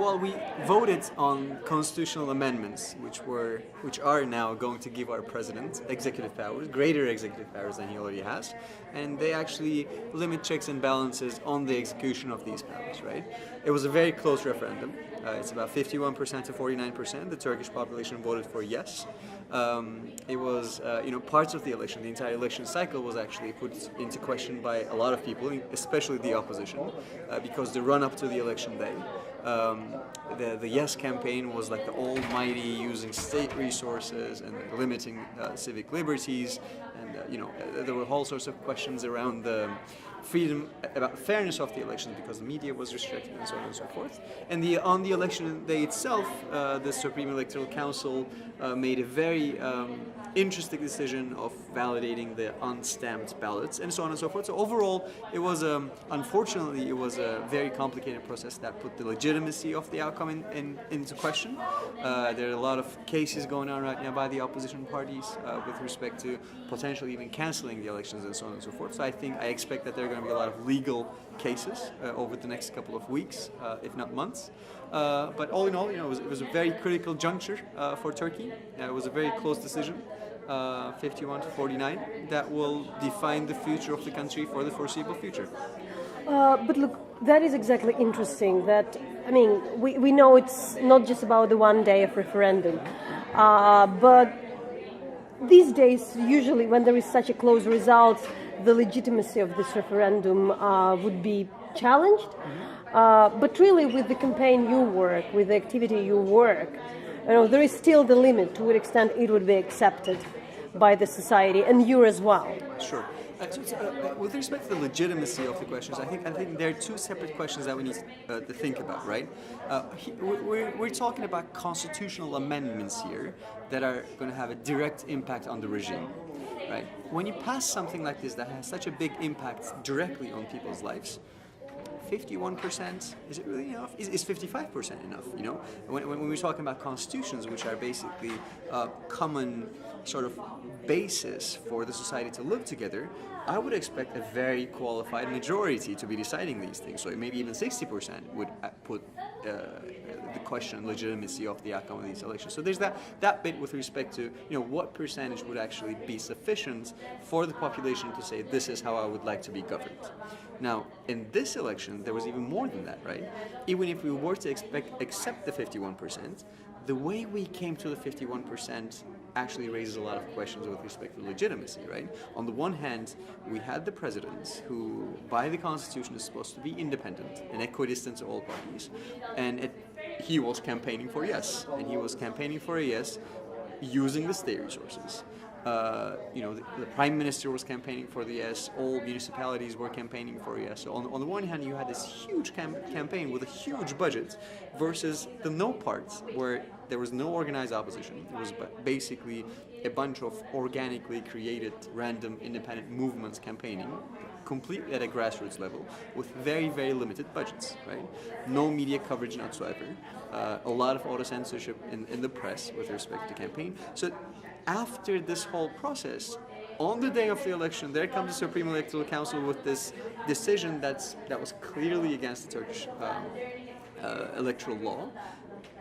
Well, we voted on constitutional amendments, which are now going to give our president executive powers, greater executive powers than he already has, and they actually limit checks and balances on the execution of these powers. Right? It was a very close referendum. It's about 51% to 49%. The Turkish population voted for yes. It was, parts of the election, the entire election cycle was actually put into question by a lot of people, especially the opposition, because the run-up to the election day, the yes campaign was like the almighty using state resources and limiting civic liberties, and there were all sorts of questions around the freedom, about fairness of the elections because the media was restricted and so on and so forth. And on the election day itself, the Supreme Electoral Council made a very interesting decision of validating the unstamped ballots and so on and so forth. So overall, it was unfortunately it was a very complicated process that put the legitimacy of the outcome into question. There are a lot of cases going on right now by the opposition parties with respect to potentially even canceling the elections and so on and so forth. So I expect that there are going to be a lot of legal cases over the next couple of weeks, if not months. But all in all, it was a very critical juncture for Turkey. It was a very close decision, 51 to 49, that will define the future of the country for the foreseeable future. But look, that is exactly interesting. We know it's not just about the one day of referendum, but these days, usually when there is such a close result, the legitimacy of this referendum would be challenged. But really, with the campaign you work, with the activity you work, there is still the limit to what extent it would be accepted by the society, and you as well. Sure. With respect to the legitimacy of the questions, I think there are two separate questions that we need to think about, right? We're talking about constitutional amendments here that are going to have a direct impact on the regime, right? When you pass something like this that has such a big impact directly on people's lives, 51%, is it really enough? Is 55% enough? When we're talking about constitutions, which are basically a common sort of basis for the society to live together, I would expect a very qualified majority to be deciding these things. So maybe even 60% would put the question legitimacy of the outcome of these elections. So there's that bit with respect to what percentage would actually be sufficient for the population to say this is how I would like to be governed. Now, in this election, there was even more than that, right? Even if we were to accept the 51%, the way we came to the 51% actually raises a lot of questions with respect to legitimacy, right? On the one hand, we had the president who, by the Constitution, is supposed to be independent and equidistant to all parties, and he was campaigning for yes, and he was campaigning for a yes using the state resources. The prime minister was campaigning for the yes, all municipalities were campaigning for yes. So on the one hand, you had this huge campaign with a huge budget versus the no parts, where there was no organized opposition. It was basically a bunch of organically created random independent movements campaigning, completely at a grassroots level, with very, very limited budgets, right? No media coverage whatsoever, a lot of auto-censorship in the press with respect to campaign. So after this whole process, on the day of the election, there comes the Supreme Electoral Council with this decision that was clearly against the Turkish electoral law,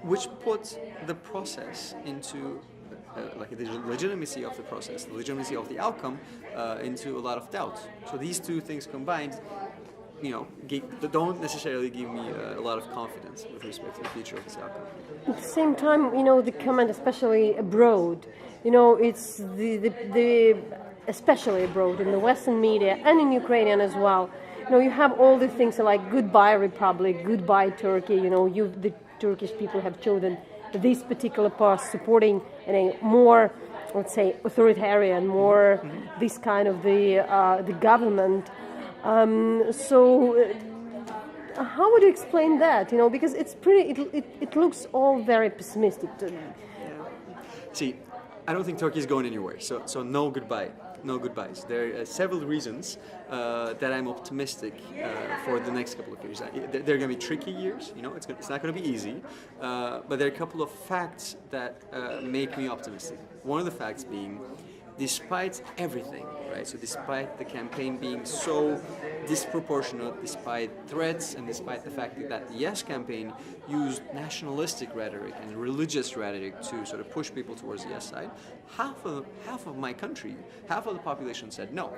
which put the process into the legitimacy of the process, the legitimacy of the outcome into a lot of doubt. So these two things combined, don't necessarily give me a lot of confidence with respect to the future of this outcome. At the same time, the comment, especially abroad, it's the especially abroad in the Western media and in Ukrainian as well. You have all the things like goodbye Republic, goodbye Turkey. The Turkish people have chosen this particular path, supporting a more, let's say, authoritarian, more this kind of the government. So how would you explain that? Because it's it looks all very pessimistic to me. Yeah. See, I don't think Turkey is going anywhere. So no goodbye. No goodbyes. There are several reasons that I'm optimistic for the next couple of years. They're going to be tricky years. It's not going to be easy. But there are a couple of facts that make me optimistic. One of the facts being despite everything, right? So despite the campaign being so disproportionate, despite threats, and despite the fact that the Yes campaign used nationalistic rhetoric and religious rhetoric to sort of push people towards the Yes side, half of my country, half of the population said no.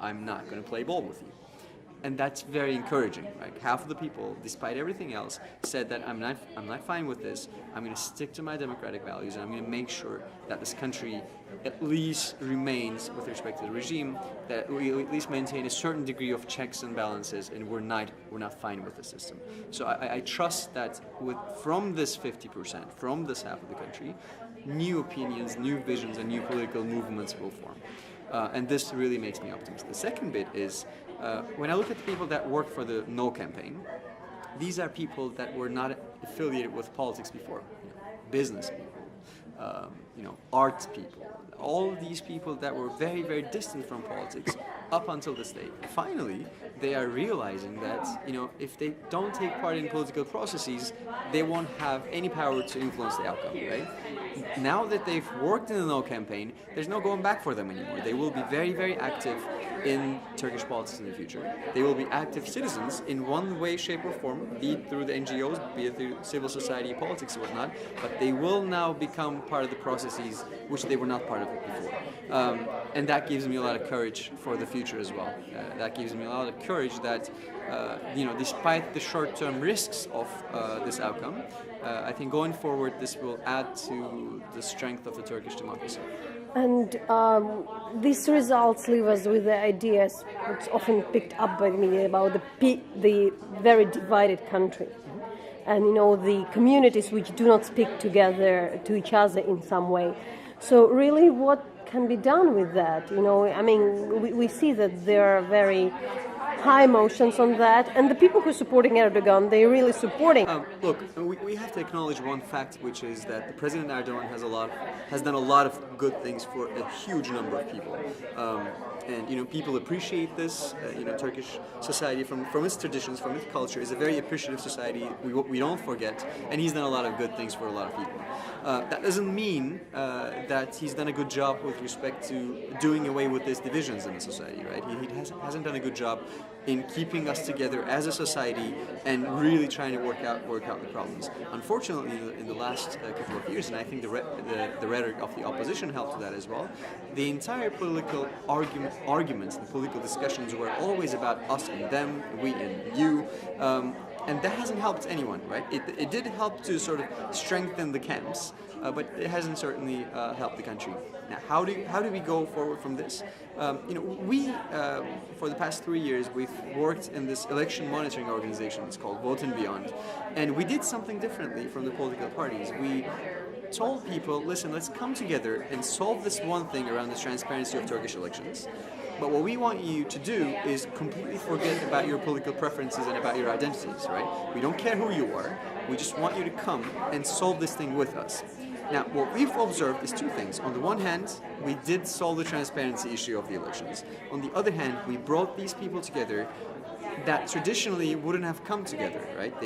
I'm not going to play ball with you. And that's very encouraging, right? Half of the people, despite everything else, said that I'm not fine with this. I'm going to stick to my democratic values, and I'm going to make sure that this country at least remains, with respect to the regime, that we at least maintain a certain degree of checks and balances, and we're not fine with the system. So I trust that from this 50%, from this half of the country, new opinions, new visions, and new political movements will form. And this really makes me optimistic. The second bit is, when I look at the people that work for the No campaign, these are people that were not affiliated with politics before. Business people, art people, all of these people that were very, very distant from politics up until this day. Finally, they are realizing that, if they don't take part in political processes, they won't have any power to influence the outcome, right? Now that they've worked in the No campaign, there's no going back for them anymore. They will be very, very active in Turkish politics in the future. They will be active citizens in one way, shape, or form, be it through the NGOs, be it through civil society, politics, and whatnot, but they will now become part of the processes which they were not part of before. And that gives me a lot of courage for the future as well. That gives me a lot of courage that, despite the short-term risks of this outcome, I think going forward this will add to the strength of the Turkish democracy. And these results leave us with the ideas, which often picked up by the media, about the very divided country. And the communities which do not speak together to each other in some way. So really, what can be done with that? We see that there are very high emotions on that, and the people who are supporting Erdogan, they're really supporting. Look, we have to acknowledge one fact, which is that the President Erdogan has done a lot of good things for a huge number of people. And people appreciate this. Turkish society, from its traditions, from its culture, is a very appreciative society. We don't forget, and he's done a lot of good things for a lot of people. That doesn't mean that he's done a good job with respect to doing away with these divisions in the society, right? He hasn't done a good job in keeping us together as a society and really trying to work out the problems. Unfortunately, in the last couple of years, and I think the rhetoric of the opposition helped to that as well, the entire political arguments and political discussions were always about us and them, we and you, and that hasn't helped anyone, right? It did help to sort of strengthen the camps, but it hasn't certainly helped the country. Now, how do we go forward from this? We for the past 3 years we've worked in this election monitoring organization. It's called Vote and Beyond, and we did something differently from the political parties. We told people, listen, let's come together and solve this one thing around the transparency of Turkish elections. But what we want you to do is completely forget about your political preferences and about your identities, right? We don't care who you are. We just want you to come and solve this thing with us. Now, what we've observed is two things. On the one hand, we did solve the transparency issue of the elections. On the other hand, we brought these people together that traditionally wouldn't have come together, right?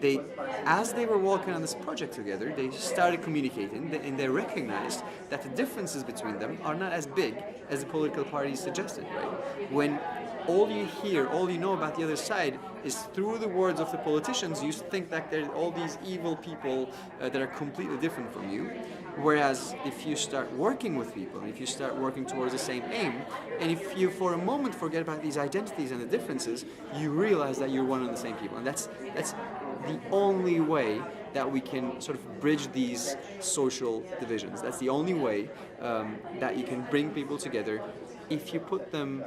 They, as they were working on this project together, they started communicating, and they recognized that the differences between them are not as big as the political parties suggested, right? When all you hear, all you know about the other side is through the words of the politicians, you think that there are all these evil people that are completely different from you. Whereas if you start working with people, if you start working towards the same aim, and if you for a moment forget about these identities and the differences, you realize that you're one and the same people. And that's the only way that we can sort of bridge these social divisions. That's the only way that you can bring people together if you put them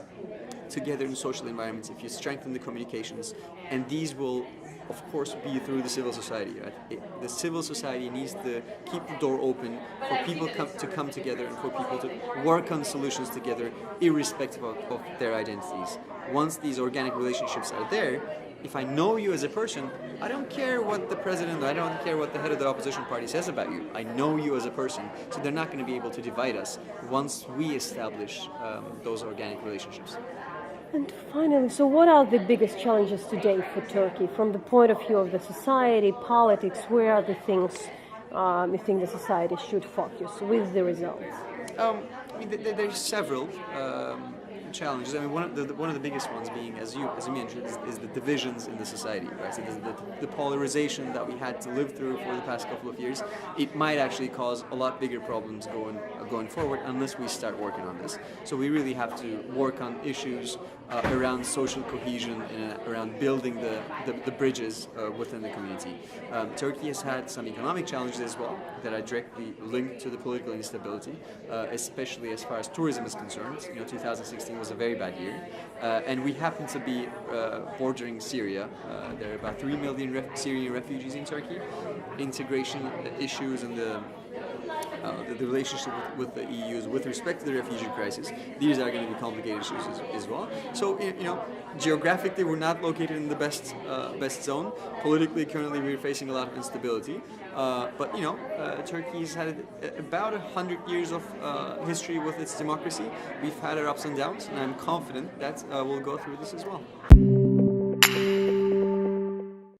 together in social environments, if you strengthen the communications, and these will of course be through the civil society. Right? The civil society needs to keep the door open for people to come together and for people to work on solutions together irrespective of their identities. Once these organic relationships are there, if I know you as a person, I don't care what the president, I don't care what the head of the opposition party says about you. I know you as a person, so they're not going to be able to divide us once we establish those organic relationships. And finally, so what are the biggest challenges today for Turkey from the point of view of the society, politics? Where are the things you think the society should focus with the results? I mean, there's several challenges. I mean, one of the biggest ones being, as you mentioned, is the divisions in the society, right? So the polarization that we had to live through for the past couple of years, it might actually cause a lot bigger problems going forward unless we start working on this. So we really have to work on issues around social cohesion and around building the bridges within the community. Turkey has had some economic challenges as well that are directly linked to the political instability, especially as far as tourism is concerned. 2016 was a very bad year, and we happen to be bordering Syria. There are about 3 million Syrian refugees in Turkey. Integration issues and the relationship with the EU with respect to the refugee crisis, these are going to be complicated issues as well. So, geographically we're not located in the best zone. Politically, currently we're facing a lot of instability. But Turkey's had about 100 years of history with its democracy. We've had our ups and downs, and I'm confident that we'll go through this as well.